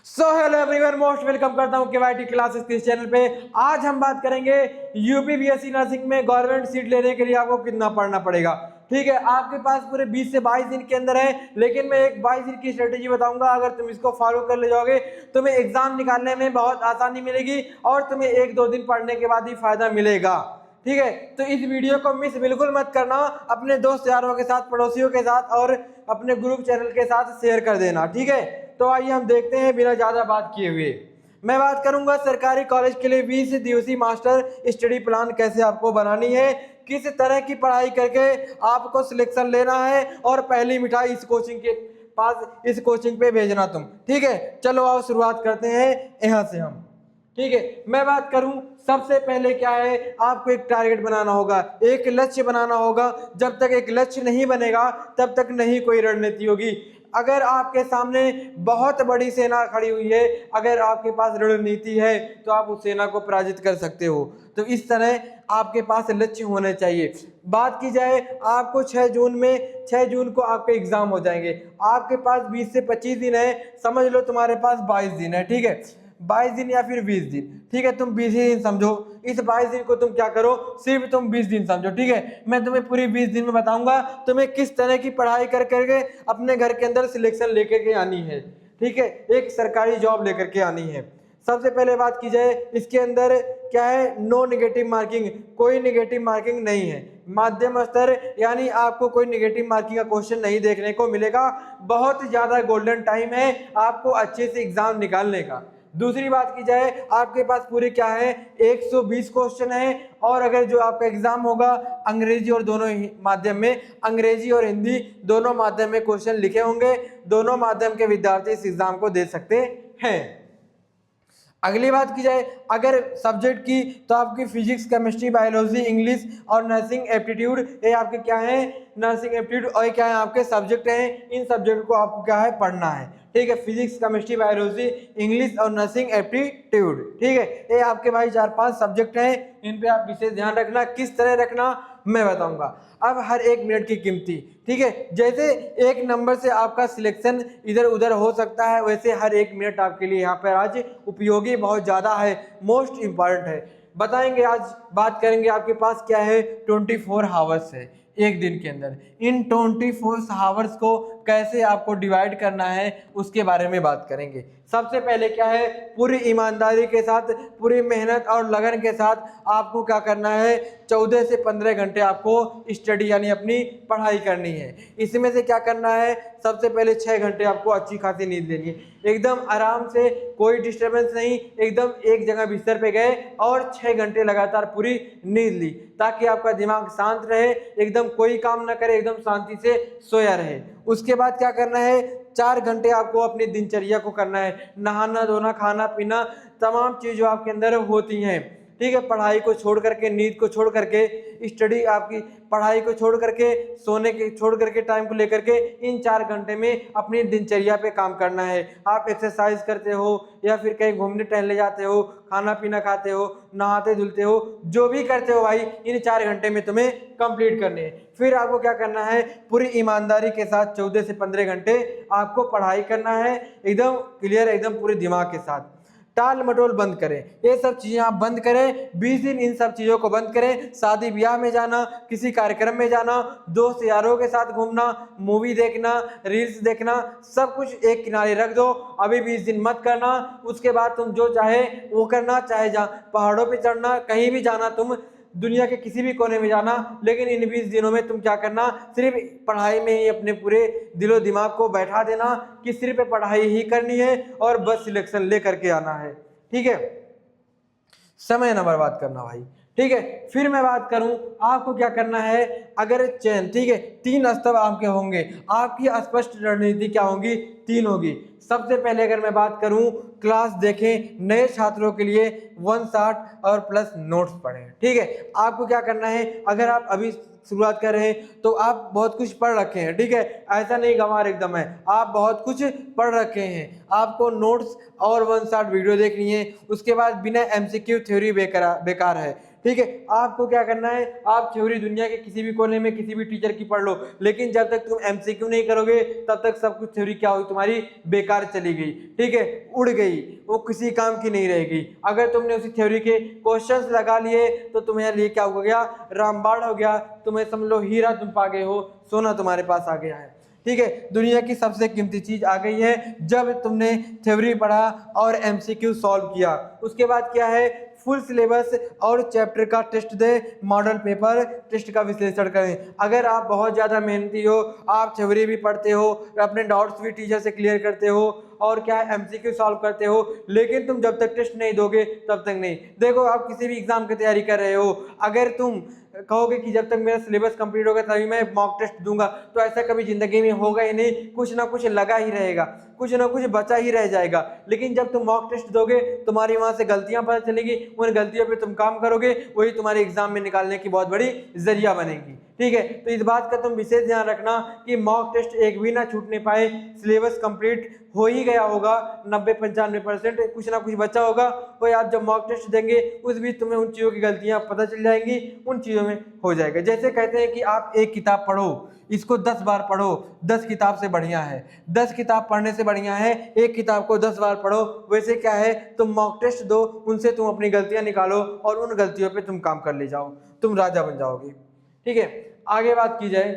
So hello everyone, most welcome करता हूं केवाईटी classes के इस चैनल पे। आज हम बात करेंगे यूपी बीएससी नर्सिंग में गवर्नमेंट सीट लेने के लिए आपको कितना पढ़ना पड़ेगा। ठीक है, आपके पास पूरे 20 से 22 दिन के अंदर है, लेकिन मैं एक 22 दिन की स्ट्रेटेजी बताऊंगा। अगर तुम इसको फॉलो कर ले जाओगे तुम्हें एग्जाम निकालने में बहुत आसानी मिलेगी और तुम्हें 1-2 दिन पढ़ने के बाद ही फायदा मिलेगा। ठीक है, तो इस वीडियो को मिस बिल्कुल मत करना, अपने दोस्त यारों के साथ, पड़ोसियों के साथ और अपने ग्रुप चैनल के साथ शेयर कर देना। ठीक है, तो आइए हम देखते हैं बिना ज्यादा बात किए हुए। मैं बात करूंगा सरकारी कॉलेज के लिए 20 दिवसीय मास्टर स्टडी प्लान कैसे आपको बनानी है, किस तरह की पढ़ाई करके आपको सिलेक्शन लेना है और पहली मिठाई इस कोचिंग के पास, इस कोचिंग पे भेजना तुम। ठीक है, चलो आओ शुरुआत करते हैं यहाँ से हम। ठीक है, मैं बात करूं सबसे पहले क्या है, आपको एक टारगेट बनाना होगा, एक लक्ष्य बनाना होगा। जब तक एक लक्ष्य नहीं बनेगा तब तक नहीं कोई रणनीति होगी। अगर आपके सामने बहुत बड़ी सेना खड़ी हुई है, अगर आपके पास रणनीति है तो आप उस सेना को पराजित कर सकते हो। तो इस तरह आपके पास लक्ष्य होने चाहिए। बात की जाए, आपको 6 जून को आपके एग्जाम हो जाएंगे। आपके पास 20 से 25 दिन है, समझ लो तुम्हारे पास 22 दिन है। ठीक है, 22 दिन या फिर 20 दिन, ठीक है, तुम 20 ही दिन समझो। इस 22 दिन को तुम क्या करो, सिर्फ तुम 20 दिन समझो। ठीक है, मैं तुम्हें पूरी 20 दिन में बताऊंगा तुम्हें किस तरह की पढ़ाई कर करके अपने घर के अंदर सिलेक्शन लेकर के आनी है। ठीक है, एक सरकारी जॉब लेकर के आनी है। सबसे पहले बात की जाए, इसके अंदर क्या है, नो नेगेटिव मार्किंग, कोई नेगेटिव मार्किंग नहीं है। माध्यम स्तर यानी आपको कोई नेगेटिव मार्किंग का क्वेश्चन नहीं देखने को मिलेगा। बहुत ज्यादा गोल्डन टाइम है आपको अच्छे से एग्जाम निकालने का। दूसरी बात की जाए, आपके पास पूरे क्या है, 120 क्वेश्चन है। और अगर जो आपका एग्जाम होगा अंग्रेजी और दोनों ही माध्यम में, अंग्रेजी और हिंदी दोनों माध्यम में क्वेश्चन लिखे होंगे। दोनों माध्यम के विद्यार्थी इस एग्जाम को दे सकते हैं। अगली बात की जाए, अगर सब्जेक्ट की, तो आपकी फिजिक्स, केमिस्ट्री, बायोलॉजी, इंग्लिश और नर्सिंग एप्टीट्यूड, ये आपके क्या है, नर्सिंग एप्टीट्यूड और क्या है आपके सब्जेक्ट हैं। इन सब्जेक्ट को आपको क्या है, पढ़ना है। ठीक है, फिजिक्स, केमिस्ट्री, बायोलॉजी, इंग्लिश और नर्सिंग एप्टीट्यूड। ठीक है, ये आपके भाई 4-5 सब्जेक्ट हैं, इन पे आप विशेष ध्यान रखना। किस तरह रखना मैं बताऊंगा। अब हर 1 मिनट की कीमती, ठीक है, जैसे 1 नंबर से आपका सिलेक्शन इधर उधर हो सकता है, वैसे हर 1 मिनट आपके लिए यहाँ पर आज उपयोगी बहुत ज़्यादा है, मोस्ट इम्पॉर्टेंट है। बताएंगे आज, बात करेंगे आपके पास क्या है, 24 आवर्स है एक दिन के अंदर। इन 24 आवर्स को कैसे आपको डिवाइड करना है उसके बारे में बात करेंगे। सबसे पहले क्या है, पूरी ईमानदारी के साथ, पूरी मेहनत और लगन के साथ आपको क्या करना है, 14 से 15 घंटे आपको स्टडी यानी अपनी पढ़ाई करनी है। इसमें से क्या करना है, सबसे पहले 6 घंटे आपको अच्छी खासी नींद लेनी है, एकदम आराम से, कोई डिस्टर्बेंस नहीं, एकदम एक जगह बिस्तर पे गए और 6 घंटे लगातार पूरी नींद ली, ताकि आपका दिमाग शांत रहे, एकदम कोई काम ना करे, एकदम शांति से सोया रहे। उसके बाद क्या करना है, 4 घंटे आपको अपनी दिनचर्या को करना है, नहाना धोना, खाना पीना, तमाम चीज़ जो आपके अंदर होती हैं। ठीक है, पढ़ाई को छोड़ करके, नींद को छोड़ करके, स्टडी आपकी पढ़ाई को छोड़ करके, सोने के छोड़ करके, टाइम को लेकर के इन 4 घंटे में अपनी दिनचर्या पे काम करना है। आप एक्सरसाइज करते हो या फिर कहीं घूमने टहलने जाते हो, खाना पीना खाते हो, नहाते धुलते हो, जो भी करते हो भाई, इन 4 घंटे में तुम्हें कंप्लीट करने हैं। फिर आपको क्या करना है, पूरी ईमानदारी के साथ 14 से 15 घंटे आपको पढ़ाई करना है, एकदम क्लियर, एकदम पूरे दिमाग के साथ। टाल मटोल बंद करें, ये सब चीजें आप बंद करें। 20 दिन इन सब चीजों को बंद करें। शादी ब्याह में जाना, किसी कार्यक्रम में जाना, दोस्त यारों के साथ घूमना, मूवी देखना, रील्स देखना, सब कुछ एक किनारे रख दो। अभी 20 दिन मत करना। उसके बाद तुम जो चाहे वो करना, चाहे जा पहाड़ों पे चढ़ना, कहीं भी जाना, तुम दुनिया के किसी भी कोने में जाना, लेकिन इन 20 दिनों में तुम क्या करना, सिर्फ पढ़ाई में ही अपने पूरे दिलो दिमाग को बैठा देना कि सिर्फ पढ़ाई ही करनी है और बस सिलेक्शन ले करके आना है। ठीक है, समय न बर्बाद करना भाई। ठीक है, फिर मैं बात करूं आपको क्या करना है, अगर चयन, ठीक है, 3 स्तर आपके होंगे। आपकी स्पष्ट रणनीति क्या होगी, 3 होगी। सबसे पहले अगर मैं बात करूं, क्लास देखें, नए छात्रों के लिए 1 शॉट और प्लस नोट्स पढ़ें। ठीक है, आपको क्या करना है, अगर आप अभी शुरुआत कर रहे हैं तो आप बहुत कुछ पढ़ रखे हैं। ठीक है, ऐसा नहीं गंवार एकदम है, आप बहुत कुछ पढ़ रखे हैं। आपको नोट्स और 1 शॉट वीडियो देखनी है। उसके बाद बिना एमसीक्यू थ्योरी बेकार है। ठीक है, आपको क्या करना है, आप थ्योरी दुनिया के किसी भी कोने में किसी भी टीचर की पढ़ लो, लेकिन जब तक तुम एमसीक्यू नहीं करोगे तब तक सब कुछ थ्योरी क्या होगी तुम्हारी बेकार चली गई, ठीक है, उड़ गई, वो किसी काम की नहीं रहेगी। अगर तुमने उसी थ्योरी के क्वेश्चंस लगा लिए तो तुम्हारे लिए क्या हो गया, रामबाण हो गया, तुम्हें समझ लो हीरा तुम पा गए हो, सोना तुम्हारे पास आ गया है, ठीक है। दुनिया की सबसे कीमती चीज आ गई है जब तुमने थ्योरी पढ़ा और एमसीक्यू सॉल्व किया। उसके बाद क्या है, फुल सिलेबस और चैप्टर का टेस्ट दे, मॉडल पेपर टेस्ट का विश्लेषण करें। अगर आप बहुत ज़्यादा मेहनती हो, आप थ्योरी भी पढ़ते हो, अपने डाउट्स भी टीचर से क्लियर करते हो और क्या है एमसीक्यू सॉल्व करते हो, लेकिन तुम जब तक टेस्ट नहीं दोगे तब तक नहीं। देखो आप किसी भी एग्जाम की तैयारी कर रहे हो, अगर तुम कहोगे कि जब तक मेरा सिलेबस कंप्लीट होगा तभी मैं मॉक टेस्ट दूंगा, तो ऐसा कभी जिंदगी में होगा ही नहीं। कुछ ना कुछ लगा ही रहेगा, कुछ ना कुछ बचा ही रह जाएगा। लेकिन जब तुम मॉक टेस्ट दोगे तुम्हारी वहां से गलतियां पता चलेगी, उन गलतियों पे तुम काम करोगे, वही तुम्हारे एग्जाम में निकालने की बहुत बड़ी जरिया बनेगी, ठीक है। तो इस बात का तुम विशेष ध्यान रखना कि मॉक टेस्ट एक भी ना छूटने पाए। सिलेबस कंप्लीट हो ही गया होगा 90-95%, कुछ ना कुछ बचा होगा, वो आप जब मॉक टेस्ट देंगे उस बीच तुम्हें उन चीज़ों की गलतियां पता चल जाएंगी, उन चीज़ों में हो जाएगा। जैसे कहते हैं कि आप एक किताब पढ़ो, इसको 10 बार पढ़ो, 10 किताब से बढ़िया है, 10 किताब पढ़ने से बढ़िया है एक किताब को 10 बार पढ़ो। वैसे क्या है, तुम मॉक टेस्ट दो, उनसे तुम अपनी गलतियां निकालो और उन गलतियों पे तुम काम कर ले जाओ, तुम राजा बन जाओगे, ठीक है। आगे बात की जाए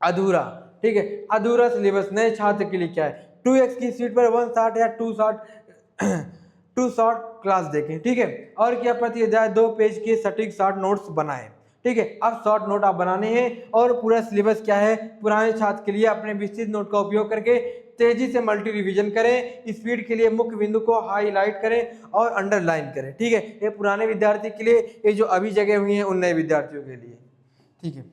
अधूरा, ठीक है, अधूरा सिलेबस नए छात्र के लिए क्या है, 2x की सीट पर 1 शॉर्ट या 2 शॉर्ट क्लास देखें, ठीक है। और क्या, प्रति अध्याय 2 पेज के सटीक शॉर्ट नोट्स बनाएं, ठीक है। अब शॉर्ट नोट आप बनाने हैं और पूरा सिलेबस क्या है, पुराने छात्र के लिए अपने विस्तृत नोट का उपयोग करके तेजी से मल्टी रिवीजन करें, स्पीड के लिए मुख्य बिंदु को हाईलाइट करें और अंडरलाइन करें, ठीक है। ये पुराने विद्यार्थी के लिए, ये जो अभी जगह हुई है उन नए विद्यार्थियों के लिए, ठीक है।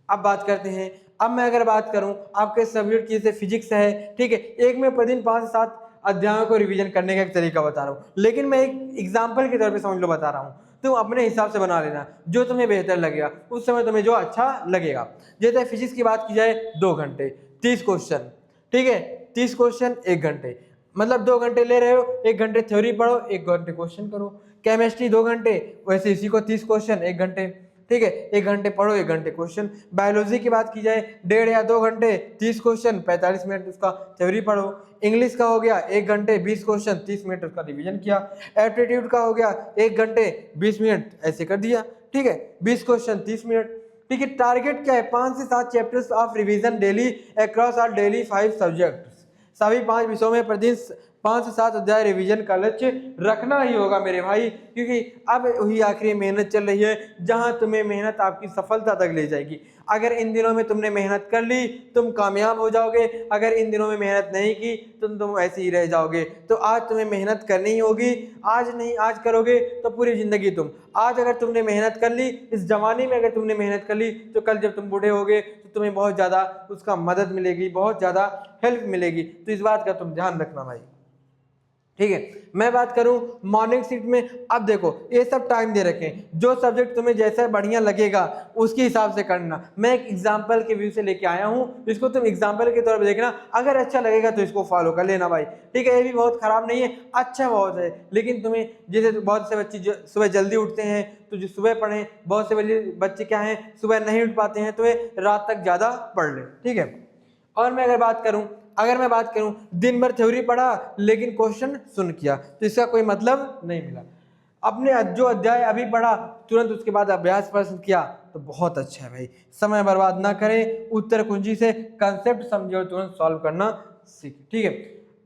अब बात करते हैं, अब मैं अगर बात करूं आपके सब्जेक्ट की, जैसे फिजिक्स है, ठीक है, एक में प्रतिदिन 5 से 7 अध्यायों को रिवीजन करने का एक तरीका बता रहा हूं, लेकिन मैं एक एग्जाम्पल के तौर पे समझ लो बता रहा हूं, तुम अपने हिसाब से बना लेना जो तुम्हें बेहतर लगेगा, उस समय तुम्हें जो अच्छा लगेगा। जैसे फिजिक्स की बात की जाए 2 घंटे 30 क्वेश्चन, ठीक है, 30 क्वेश्चन 1 घंटे, मतलब 2 घंटे ले रहे हो, 1 घंटे थ्योरी पढ़ो, 1 घंटे क्वेश्चन करो। केमिस्ट्री 2 घंटे, वैसे इसी को 30 क्वेश्चन 1 घंटे, ठीक है, 1 घंटे पढ़ो 1 घंटे क्वेश्चन। बायोलॉजी की बात की जाए 1.5 या 2 घंटे 30 क्वेश्चन 45 मिनट उसका थ्योरी पढ़ो। इंग्लिश का हो गया 1 घंटे 20 क्वेश्चन 30 मिनट उसका रिवीजन किया। एप्टीट्यूड का हो गया 1 घंटे 20 मिनट, ऐसे कर दिया, ठीक है, 20 क्वेश्चन 30 मिनट, ठीक है। टारगेट क्या है, 5 से 7 chapters of revision daily across are daily 5 subjects, सभी 5 विषयों में प्रतिदिन 5 से 7 अध्याय रिवीजन का लक्ष्य रखना ही होगा मेरे भाई, क्योंकि अब वही आखिरी मेहनत चल रही है जहां तुम्हें मेहनत आपकी सफलता तक ले जाएगी। अगर इन दिनों में तुमने मेहनत कर ली तुम कामयाब हो जाओगे, अगर इन दिनों में मेहनत नहीं की तुम ऐसे ही रह जाओगे। तो आज तुम्हें मेहनत करनी ही होगी, आज नहीं आज करोगे तो पूरी जिंदगी तुम, आज अगर तुमने मेहनत कर ली, इस जमाने में अगर तुमने मेहनत कर ली तो कल जब तुम बूढ़े होगे तो तुम्हें बहुत ज़्यादा उसका मदद मिलेगी, बहुत ज़्यादा हेल्प मिलेगी। तो इस बात का तुम ध्यान रखना भाई, ठीक है। मैं बात करूं मॉर्निंग शिफ्ट में, अब देखो ये सब टाइम दे रखे हैं, जो सब्जेक्ट तुम्हें जैसा बढ़िया लगेगा उसके हिसाब से करना। मैं एक एग्जांपल के व्यू से लेके आया हूं, इसको तुम एग्जांपल के तौर पे देखना, अगर अच्छा लगेगा तो इसको फॉलो कर लेना भाई, ठीक है। ये भी बहुत खराब नहीं है, अच्छा बहुत है, लेकिन तुम्हें जैसे बहुत से बच्चे सुबह जल्दी उठते हैं तो जो सुबह पढ़ें, बहुत से बच्चे क्या हैं सुबह नहीं उठ पाते हैं तो वे रात तक ज़्यादा पढ़ लें, ठीक है। और मैं अगर मैं बात करूं दिन भर थ्योरी पढ़ा लेकिन क्वेश्चन सुन किया तो इसका कोई मतलब नहीं मिला। अपने जो अध्याय अभी पढ़ा तुरंत उसके बाद अभ्यास प्रश्न किया तो बहुत अच्छा है भाई। समय बर्बाद ना करें, उत्तर कुंजी से कंसेप्ट समझे और तुरंत सॉल्व करना सीखें, ठीक है।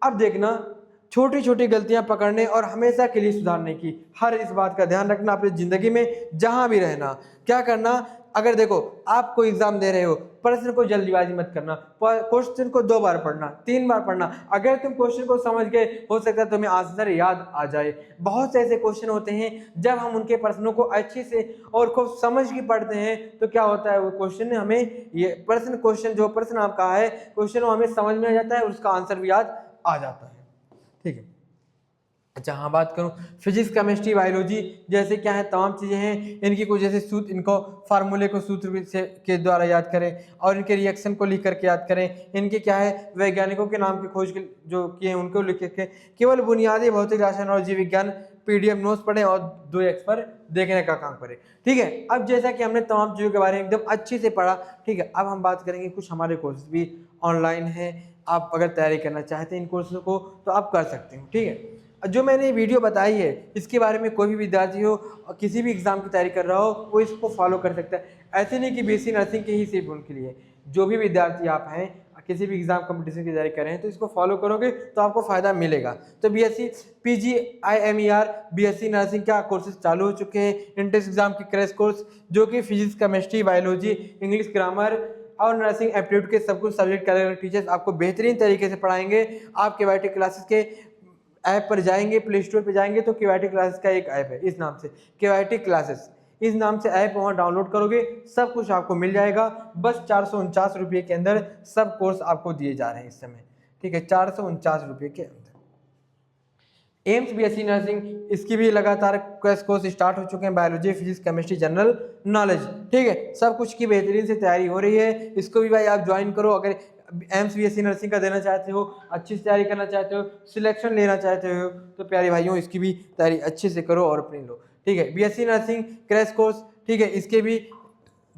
अब देखना छोटी छोटी गलतियां पकड़ने और हमेशा के लिए सुधारने की, हर इस बात का ध्यान रखना अपनी जिंदगी में जहां भी रहना। क्या करना, अगर देखो आप कोई एग्जाम दे रहे हो, प्रश्न को जल्दीबाजी मत करना, क्वेश्चन को 2 बार पढ़ना 3 बार पढ़ना। अगर तुम क्वेश्चन को समझ गए हो सकता है तुम्हें आंसर याद आ जाए। बहुत से ऐसे क्वेश्चन होते हैं जब हम उनके प्रश्नों को अच्छे से और खूब समझ के पढ़ते हैं तो क्या होता है, वो क्वेश्चन हमें क्वेश्चन जो प्रश्न आपका है क्वेश्चन वो हमें समझ में आ जाता है और उसका आंसर भी याद आ जाता है, ठीक है। अच्छा हाँ, बात करूँ फिजिक्स केमिस्ट्री बायोलॉजी जैसे क्या है तमाम चीज़ें हैं, इनकी कुछ जैसे सूत्र, इनको फार्मूले को सूत्र से के द्वारा याद करें और इनके रिएक्शन को लिख करके याद करें। इनके क्या है वैज्ञानिकों के नाम की खोज के जो किए हैं उनको लिख के केवल बुनियादी भौतिक रसायन और जीव विज्ञान PDF नोट्स पढ़ें और 2x पर देखने का काम करें, ठीक है। अब जैसा कि हमने तमाम चीज़ों के बारे में एकदम अच्छे से पढ़ा, ठीक है, अब हम बात करेंगे कुछ हमारे कोर्सेज भी ऑनलाइन है, आप अगर तैयारी करना चाहते हैं इन कोर्सों को तो आप कर सकते हो। ठीक है, जो मैंने वीडियो बताई है इसके बारे में कोई भी विद्यार्थी हो और किसी भी एग्ज़ाम की तैयारी कर रहा हो वो इसको फॉलो कर सकता है। ऐसे नहीं कि बीएससी नर्सिंग के ही सिर्फ उनके लिए, जो भी विद्यार्थी आप हैं किसी भी एग्जाम कंपटीशन की तैयारी कर रहे हैं तो इसको फॉलो करोगे तो आपको फ़ायदा मिलेगा। तो बीएससी PGIMER बीएससी नर्सिंग का कोर्सेज चालू हो चुके हैं। एंट्रेंस एग्जाम की क्रैश कोर्स जो कि physics, chemistry, biology, English, grammar और नर्सिंग एप्टीट्यूड के सब कुछ सब्जेक्ट के अलग टीचर्स आपको बेहतरीन तरीके से पढ़ाएंगे। आप केवाईटी क्लासेस के ऐप पर जाएंगे, प्ले स्टोर पर जाएंगे तो केवाईटी क्लासेस का एक ऐप है इस नाम से केवाईटी क्लासेस, इस नाम से ऐप वहाँ डाउनलोड करोगे सब कुछ आपको मिल जाएगा। बस 449 रुपये के अंदर सब कोर्स आपको दिए जा रहे हैं इस समय। ठीक है, 449 रुपये के अंदर। एम्स बीएससी नर्सिंग इसकी भी लगातार क्रैश कोर्स स्टार्ट हो चुके हैं, biology, physics, chemistry, general knowledge. ठीक है, सब कुछ की बेहतरीन से तैयारी हो रही है, इसको भी भाई आप ज्वाइन करो। अगर एम्स बीएससी नर्सिंग का देना चाहते हो, अच्छी से तैयारी करना चाहते हो, सिलेक्शन लेना चाहते हो तो प्यारे भाइयों इसकी भी तैयारी अच्छे से करो और अपनी लो। ठीक है, बीएससी नर्सिंग क्रैश कोर्स, ठीक है, इसके भी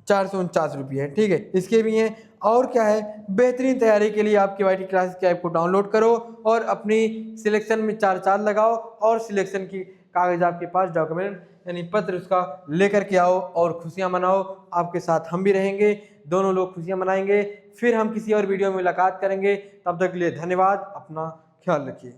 449 रुपये है। ठीक है, इसके भी हैं। और क्या है, बेहतरीन तैयारी के लिए आप केवाईटी क्लासेस के ऐप को डाउनलोड करो और अपनी सिलेक्शन में 4 लगाओ और सिलेक्शन की कागज आपके पास, डॉक्यूमेंट यानी पत्र उसका लेकर के आओ और खुशियां मनाओ। आपके साथ हम भी रहेंगे, दोनों लोग खुशियां मनाएंगे। फिर हम किसी और वीडियो में मुलाकात करेंगे, तब तक के लिए धन्यवाद, अपना ख्याल रखिए।